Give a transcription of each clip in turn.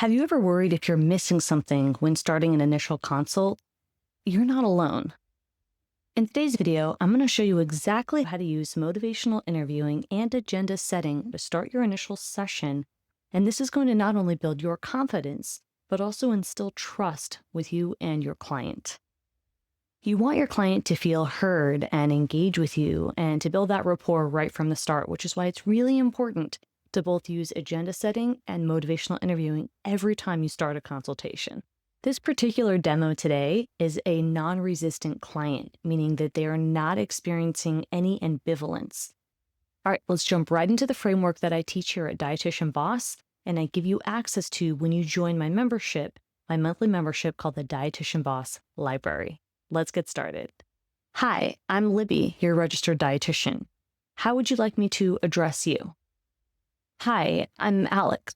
Have you ever worried if you're missing something when starting an initial consult? You're not alone. In today's video, I'm going to show you exactly how to use motivational interviewing and agenda setting to start your initial session. And this is going to not only build your confidence, but also instill trust with you and your client. You want your client to feel heard and engage with you and to build that rapport right from the start, which is why it's really important to both use agenda setting and motivational interviewing every time you start a consultation. This particular demo today is a non-resistant client, meaning that they are not experiencing any ambivalence. All right, let's jump right into the framework that I teach here at Dietitian Boss, and I give you access to when you join my membership, my monthly membership called the Dietitian Boss Library. Let's get started. Hi, I'm Libby, your registered dietitian. How would you like me to address you? Hi, I'm Alex.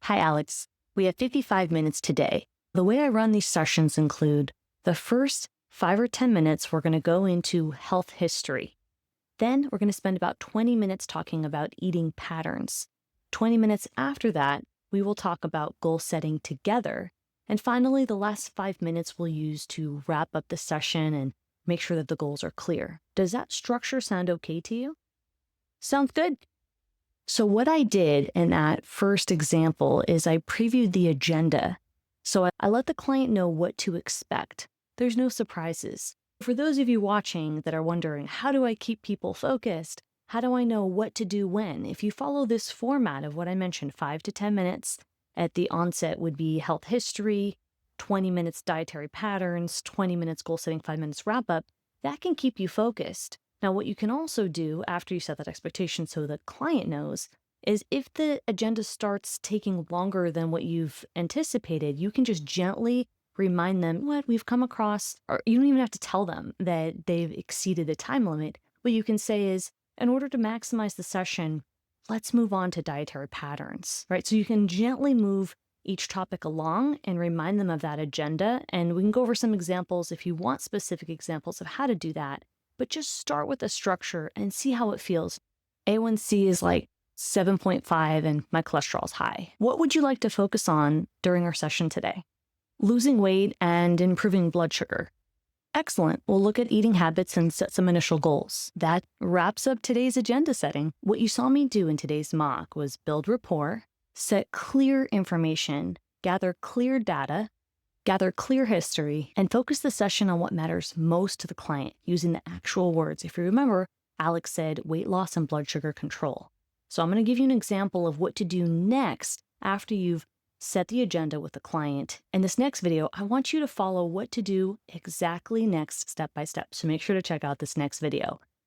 Hi, Alex. We have 55 minutes today. The way I run these sessions include the first 5 or 10 minutes, we're going to go into health history. Then we're going to spend about 20 minutes talking about eating patterns. 20 minutes after that, we will talk about goal setting together. And finally, the last 5 minutes we'll use to wrap up the session and make sure that the goals are clear. Does that structure sound okay to you? Sounds good. So what I did in that first example is I previewed the agenda. So I let the client know what to expect. There's no surprises. For those of you watching that are wondering, how do I keep people focused? How do I know what to do when? If you follow this format of what I mentioned, 5 to 10 minutes, at the onset would be health history, 20 minutes dietary patterns, 20 minutes goal setting, 5 minutes wrap up, that can keep you focused. Now, what you can also do after you set that expectation so the client knows is if the agenda starts taking longer than what you've anticipated, you can just gently remind them what we've come across, or you don't even have to tell them that they've exceeded the time limit. What you can say is, in order to maximize the session, let's move on to dietary patterns, right? So you can gently move each topic along and remind them of that agenda. And we can go over some examples if you want specific examples of how to do that. But just start with the structure and see how it feels. A1C is like 7.5 and my cholesterol is high. What would you like to focus on during our session today? Losing weight and improving blood sugar. Excellent. We'll look at eating habits and set some initial goals. That wraps up today's agenda setting. What you saw me do in today's mock was build rapport, set clear information, gather clear data, gather clear history, and focus the session on what matters most to the client using the actual words. If you remember, Alex said weight loss and blood sugar control. So I'm going to give you an example of what to do next after you've set the agenda with the client. In this next video, I want you to follow what to do exactly next step by step. So make sure to check out this next video.